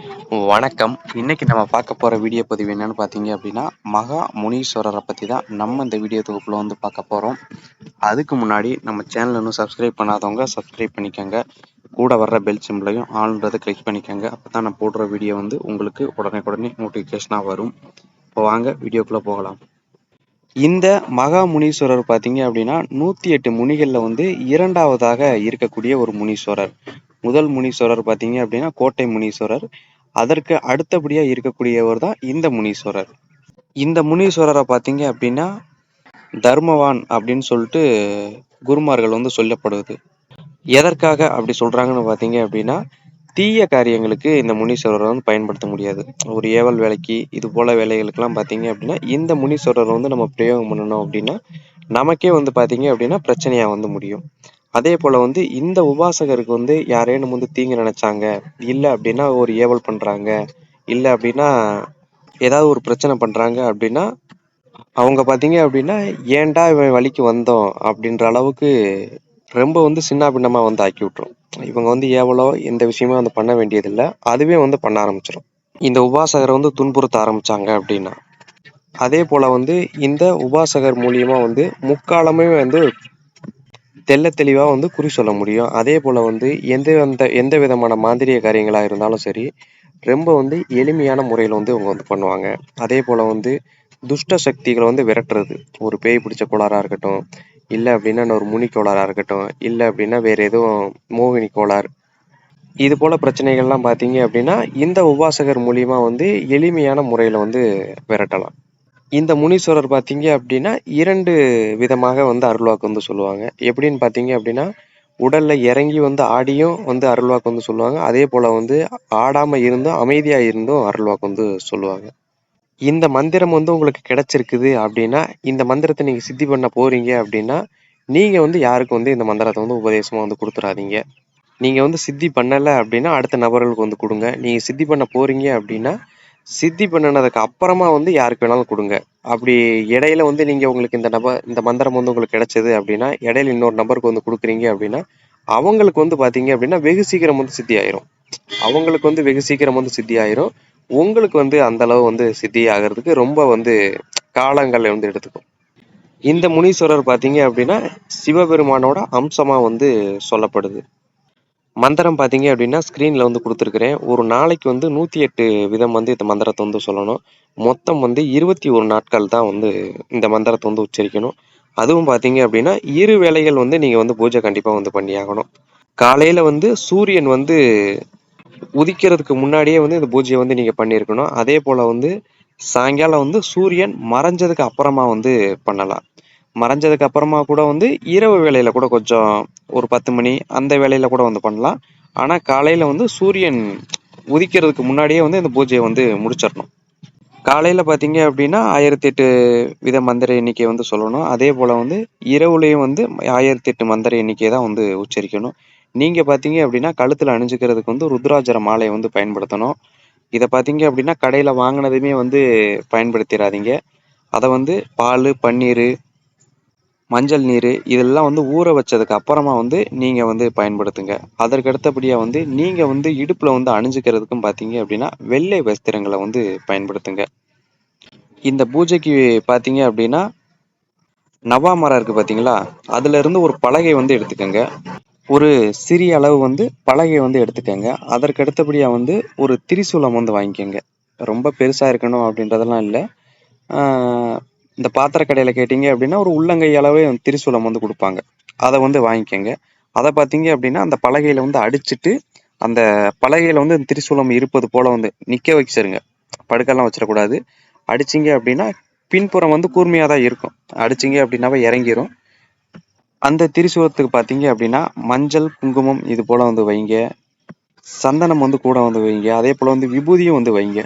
வணக்கம். இன்னைக்கு நம்ம பார்க்க போற வீடியோ பதிவு என்னன்னு பார்த்தீங்க அப்படின்னா, மகா முனீஸ்வரரை பத்தி தான் நம்ம இந்த வீடியோ தொகுப்புல பார்க்க போறோம். அதுக்கு முன்னாடி நம்ம சேனல் இன்னும் சப்ஸ்கிரைப் பண்ணாதவங்க சப்ஸ்கிரைப் பண்ணிக்கோங்க. கூட வர்ற பெல் சிம்பிளையும் ஆல்ன்றதை கிளிக் பண்ணிக்கோங்க. அப்பதான் நான் போடுற வீடியோ உங்களுக்கு உடனே நோட்டிஃபிகேஷனா வரும். இப்போ வாங்க வீடியோக்குள்ள போகலாம். இந்த மகா முனீஸ்வரர் பார்த்தீங்க அப்படின்னா 108 முனிகள்ல இரண்டாவதாக இருக்கக்கூடிய ஒரு முனீஸ்வரர். முதல் முனீஸ்வரர் பார்த்தீங்க அப்படின்னா கோட்டை முனீஸ்வரர். அதற்கு அடுத்தபடியா இருக்கக்கூடியவர் தான் இந்த முனீஸ்வரர். இந்த முனீஸ்வரரை பார்த்தீங்க அப்படின்னா தர்மவான் அப்படின்னு சொல்லிட்டு குருமார்கள் சொல்லப்படுது. எதற்காக அப்படி சொல்றாங்கன்னு பார்த்தீங்க அப்படின்னா, தீய காரியங்களுக்கு இந்த முனீஸ்வரரை பயன்படுத்த முடியாது. ஒரு ஏவல் வேலைக்கு இது போல வேலைகளுக்கெல்லாம் பார்த்தீங்க அப்படின்னா இந்த முனீஸ்வரரை நம்ம பிரயோகம் பண்ணணும் அப்படின்னா நமக்கே பார்த்தீங்க அப்படின்னா பிரச்சனையா முடியும். அதே போல இந்த உபாசகருக்கு யாரேனும் தீங்கு நினைச்சாங்க, இல்ல அப்படின்னா ஒரு ஏவல் பண்றாங்க, இல்ல அப்படின்னா ஏதாவது ஒரு பிரச்சனை பண்றாங்க அப்படின்னா அவங்க பார்த்தீங்க அப்படின்னா ஏன்டா இவன் வழிக்கு வந்தோம் அப்படின்ற அளவுக்கு ரொம்ப சின்னாபின்னமா ஆக்கி விட்டுரும். இவங்க ஏவலோ எந்த விஷயமே பண்ண வேண்டியதில்லை, அதுவே பண்ண ஆரம்பிச்சிடும். இந்த உபாசகரை துன்புறுத்த ஆரம்பிச்சாங்க அப்படின்னா அதே போல இந்த உபாசகர் மூலியமா முக்காலமே தெள்ள தெளிவா குறி சொல்ல முடியும். அதே போல எந்த விதமான மாந்திரிய காரியங்களா இருந்தாலும் சரி, ரொம்ப எளிமையான முறையில இவங்க பண்ணுவாங்க. அதே போல துஷ்ட சக்திகளை விரட்டுறது, ஒரு பேய் பிடிச்ச கோளாறா இருக்கட்டும், இல்ல அப்படின்னா ஒரு முனி கோளாறா இருக்கட்டும், இல்ல அப்படின்னா வேற எதுவும் மோகினி கோளாறு, இது போல பிரச்சனைகள்லாம் பார்த்தீங்க அப்படின்னா இந்த உபாசகர் மூலியமா எளிமையான முறையில விரட்டலாம். இந்த முனீஸ்வரர் பார்த்தீங்க அப்படின்னா 2 விதமாக அருள்வாக்கு சொல்லுவாங்க. எப்படின்னு பார்த்தீங்க அப்படின்னா, உடல்ல இறங்கி ஆடியும் அருள்வாக்கு சொல்லுவாங்க. அதே போல ஆடாம இருந்தும் அமைதியா இருந்தும் அருள்வாக்கு சொல்லுவாங்க. இந்த மந்திரம் உங்களுக்கு கிடைச்சிருக்குது அப்படின்னா, இந்த மந்திரத்தை நீங்க சித்தி பண்ண போறீங்க அப்படின்னா, நீங்க யாருக்கும் இந்த மந்திரத்தை உபதேசமா கொடுத்துறாதீங்க. நீங்க சித்தி பண்ணல அப்படின்னா அடுத்த நபர்களுக்கு கொடுங்க. நீங்க சித்தி பண்ண போறீங்க அப்படின்னா சித்தி பண்ணினதுக்கு அப்புறமா யாருக்கு வேணாலும் கொடுங்க. அப்படி இடையில நீங்க உங்களுக்கு இந்த மந்திரம் உங்களுக்கு கிடைச்சது அப்படின்னா இடையில இன்னொரு நபருக்கு கொடுக்குறீங்க அப்படின்னா அவங்களுக்கு பார்த்தீங்க அப்படின்னா வெகு சீக்கிரம் சித்தி ஆயிரும். அவங்களுக்கு வெகு சீக்கிரம் சித்தி ஆயிரும். உங்களுக்கு அந்த அளவு சித்தி ஆகிறதுக்கு ரொம்ப காலங்கள் எடுத்துக்கும். இந்த முனீஸ்வரர் பார்த்தீங்க அப்படின்னா சிவபெருமானோட அம்சமா சொல்லப்படுது. மந்திரம் பார்த்தீங்க அப்படின்னா ஸ்க்ரீனில் கொடுத்துருக்குறேன். ஒரு நாளைக்கு 108 விதம் இந்த மந்திரத்தை சொல்லணும். மொத்தம் 21 நாட்கள் தான் இந்த மந்திரத்தை உச்சரிக்கணும். அதுவும் பார்த்தீங்க அப்படின்னா 2 வேளைகள் நீங்கள் பூஜை கண்டிப்பாக பண்ணி ஆகணும். காலையில் சூரியன் உதிக்கிறதுக்கு முன்னாடியே இந்த பூஜையை நீங்கள் பண்ணியிருக்கணும். அதே போல் சாயங்காலம் சூரியன் மறைஞ்சதுக்கு அப்புறமா பண்ணலாம். மறைஞ்சதுக்கு அப்புறமா கூட இரவு வேளையில கூட கொஞ்சம் ஒரு 10 மணி அந்த வேளையில கூட பண்ணலாம். ஆனா காலையில சூரியன் உதிக்கிறதுக்கு முன்னாடியே இந்த பூஜையை முடிச்சிடணும். காலையில பார்த்தீங்க அப்படின்னா 1008 வித மந்திர எண்ணிக்கை சொல்லணும். அதே போல இரவுலையும் 1008 மந்திர எண்ணிக்கை தான் உச்சரிக்கணும். நீங்க பார்த்தீங்க அப்படின்னா கழுத்துல அணிஞ்சுக்கிறதுக்கு ருத்ராட்சர மாலையை பயன்படுத்தணும். இதை பார்த்தீங்க அப்படின்னா கடையில வாங்கினதுமே பயன்படுத்திடாதீங்க. அதை பால், பன்னீர், மஞ்சள் நீர் இதெல்லாம் ஊற வச்சதுக்கு அப்புறமா நீங்க பயன்படுத்துங்க. அதற்கு அடுத்தபடியா நீங்க இடுப்புல அணிஞ்சுக்கிறதுக்கும் பார்த்தீங்க அப்படின்னா வெள்ளை வஸ்திரங்களை பயன்படுத்துங்க. இந்த பூஜைக்கு பார்த்தீங்க அப்படின்னா நவா மரம் இருக்கு பார்த்தீங்களா, அதுல இருந்து ஒரு பலகை எடுத்துக்கங்க. ஒரு சிறிய அளவு பலகை எடுத்துக்கங்க. அதற்கு அடுத்தபடியா ஒரு திரிசூலம் வாங்கிக்கோங்க. ரொம்ப பெருசா இருக்கணும் அப்படின்றதெல்லாம் இல்லை. இந்த பாத்திர கடையில கேட்டீங்க அப்படின்னா ஒரு உள்ளங்கை அளவே திரிசூலம் கொடுப்பாங்க. அதை வாங்கிக்கோங்க. அதை பார்த்தீங்க அப்படின்னா அந்த பலகையில அடிச்சுட்டு அந்த பலகையில திரிசூலம் இருப்பது போல நிக்க வச்சிருங்க. படுக்கெல்லாம் வச்சிடக்கூடாது. அடிச்சிங்க அப்படின்னா பின்புறம் கூர்மையா தான் இருக்கும். அடிச்சிங்க அப்படின்னாவே இறங்கிரும். அந்த திரிசூலத்துக்கு பார்த்தீங்க அப்படின்னா மஞ்சள், குங்குமம் இது போல வைங்க. சந்தனம் கூட வைங்க. அதே போல விபூதியும் வைங்க.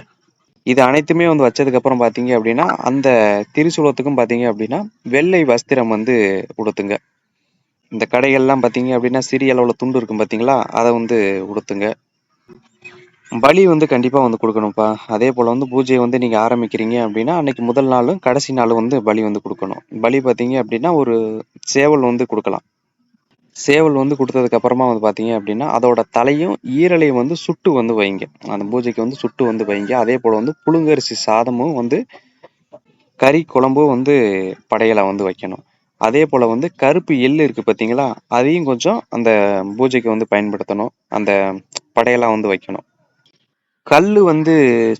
இது அனைத்துமே வச்சதுக்கு அப்புறம் பார்த்தீங்க அப்படின்னா அந்த திரிசூலத்துக்கும் பார்த்தீங்க அப்படின்னா வெள்ளை வஸ்திரம் உடுத்துங்க. இந்த கடைகள்லாம் பார்த்தீங்க அப்படின்னா சிறிய அளவுல துண்டு இருக்கும் பார்த்தீங்களா, அதை உடுத்துங்க. பலி கண்டிப்பா கொடுக்கணும்ப்பா. அதே போல பூஜையை நீங்க ஆரம்பிக்கிறீங்க அப்படின்னா அன்னைக்கு முதல் நாளும் கடைசி நாளும் பலி கொடுக்கணும். பலி பார்த்தீங்க அப்படின்னா ஒரு சேவல் கொடுக்கலாம். சேவல் வந்து கொடுத்ததுக்கு அப்புறமா வந்து பார்த்தீங்க அப்படின்னா அதோட தலையும் ஈரலையும் வந்து சுட்டு வந்து வைங்க. அந்த பூஜைக்கு வந்து சுட்டு வந்து வைங்க. அதே போல் வந்து புழுங்கரிசி சாதமும் வந்து கறி குழம்பும் வந்து படையலை வந்து வைக்கணும். அதே போல் வந்து கருப்பு எள்ளு இருக்குது பார்த்தீங்களா, அதையும் கொஞ்சம் அந்த பூஜைக்கு வந்து பயன்படுத்தணும். அந்த படையெல்லாம் வந்து வைக்கணும். கல் வந்து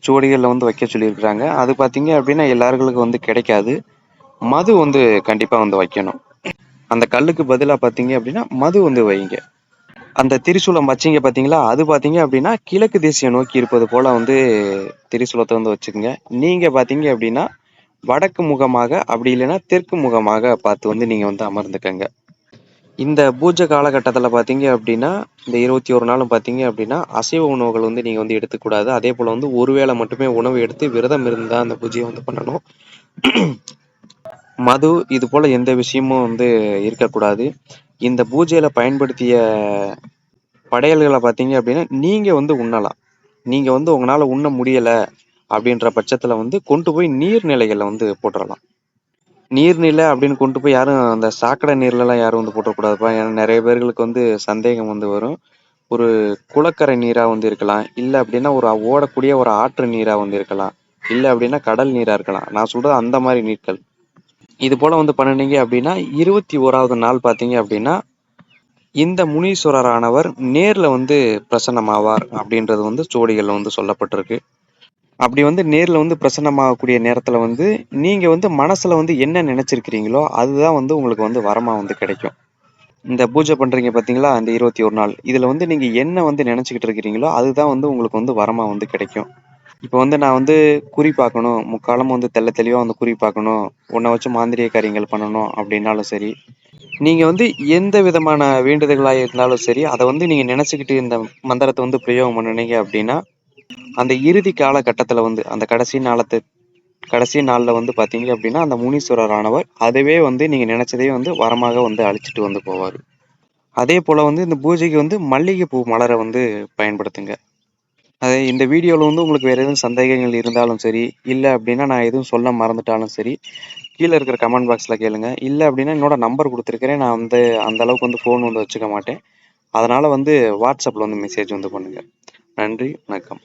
சுவடிகளில் வந்து வைக்க சொல்லியிருக்கிறாங்க. அது பார்த்தீங்க அப்படின்னா எல்லாருக்கும் வந்து கிடைக்காது. மது வந்து கண்டிப்பாக வந்து வைக்கணும். அந்த கல்லுக்கு பதிலாக பார்த்தீங்க அப்படின்னா மது வந்து வைங்க. அந்த திரிசூலம் வச்சிங்க பார்த்தீங்களா, அது பார்த்தீங்க அப்படின்னா கிழக்கு திசையை நோக்கி இருப்பது போல் வந்து திரிசூலத்தை வந்து வச்சுக்கோங்க. நீங்கள் பார்த்தீங்க அப்படின்னா வடக்கு முகமாக அப்படி இல்லைன்னா தெற்கு முகமாக பார்த்து வந்து நீங்கள் வந்து அமர்ந்துக்கங்க. இந்த பூஜை காலகட்டத்தில் பார்த்தீங்க அப்படின்னா இந்த 21 நாளும் பார்த்தீங்க அப்படின்னா அசைவ உணவுகள் வந்து நீங்கள் வந்து எடுத்துக்கூடாது. அதே போல் வந்து ஒருவேளை மட்டுமே உணவு எடுத்து விரதம் இருந்தால் அந்த பூஜையை வந்து பண்ணணும். மது இது போல் எந்த விஷயமும் வந்து இருக்கக்கூடாது. இந்த பூஜையில் பயன்படுத்திய படையல்களை பார்த்தீங்க அப்படின்னா நீங்கள் வந்து உண்ணலாம். நீங்கள் வந்து உங்களால் உண்ண முடியலை அப்படின்ற பட்சத்தில் வந்து கொண்டு போய் நீர்நிலைகளில் வந்து போட்டுடலாம். நீர்நிலை அப்படின்னு கொண்டு போய் யாரும் அந்த சாக்கடை நீர்லலாம் யாரும் வந்து போட்டக்கூடாதுப்பா. ஏன்னா நிறைய பேர்களுக்கு வந்து சந்தேகம் வந்து வரும். ஒரு குளக்கரை நீரா வந்து இருக்கலாம். இல்ல அப்படின்னா ஒரு ஓடக்கூடிய ஒரு ஆற்று நீரா வந்து இருக்கலாம். இல்ல அப்படின்னா கடல் நீரா இருக்கலாம். நான் சொல்றது அந்த மாதிரி நீர்கள். இது போல வந்து பண்ணுனீங்க அப்படின்னா 21வது நாள் பார்த்தீங்க அப்படின்னா இந்த முனீஸ்வரரானவர் நேர்ல வந்து பிரசன்னமாவார் அப்படின்றது வந்து சுவடிகள்ல வந்து சொல்லப்பட்டிருக்கு. அப்படி வந்து நேர்ல வந்து பிரசன்னமாகக்கூடிய நேரத்துல வந்து நீங்க வந்து மனசுல வந்து என்ன நினைச்சிருக்கிறீங்களோ அதுதான் வந்து உங்களுக்கு வந்து வரமா வந்து கிடைக்கும். இந்த பூஜை பண்றீங்க பார்த்தீங்களா? அந்த 21 நாள். இதுல வந்து நீங்க என்ன வந்து நெனச்சுக்கிட்டு இருக்கிறீங்களோ, அதுதான் வந்து உங்களுக்கு வந்து வரமா வந்து கிடைக்கும். இப்ப வந்து நான் வந்து குறி பார்க்கணும், முக்காலமும் வந்து தெள்ள தெளிவா வந்து குறி பார்க்கணும், உன்ன வச்சு மாந்திரீக காரியங்கள் பண்ணணும் அப்டின்னாலும் சரி, நீங்க வந்து எந்த விதமான வேண்டுதல்களா இருந்தாலும் சரி, அத வந்து நீங்க நெனச்சுக்கிட்டு இந்த மந்திரத்த வந்து பிரயோகம் பண்ணுனீங்க அப்டின்னா, அந்த இறுதி காலகட்டத்துல வந்து அந்த கடைசி நாள்ல வந்து பார்த்தீங்க அப்டின்னா, அந்த முனீஸ்வரர் ஆனவர் அதுவே வந்து நீங்க நெனச்சதையே வந்து வரமாக வந்து அளிச்சுட்டு வந்து போவாரு. அதே போல வந்து இந்த பூஜைக்கு வந்து மல்லிகைப்பூ மலரை வந்து பயன்படுத்துங்க. அது இந்த வீடியோவில் வந்து உங்களுக்கு வேறு எதுவும் சந்தேகங்கள் இருந்தாலும் சரி, இல்லை அப்படின்னா நான் எதுவும் சொல்ல மறந்துட்டாலும் சரி, கீழே இருக்கிற கமெண்ட் பாக்ஸில் கேளுங்க. இல்லை அப்படின்னா என்னோட நம்பர் கொடுத்துருக்கிறேன். நான் வந்து அந்த அளவுக்கு வந்து ஃபோன் வந்து வச்சுக்க மாட்டேன். அதனால் வந்து வாட்ஸ்அப்பில் வந்து மெசேஜ் வந்து பண்ணுங்கள். நன்றி, வணக்கம்.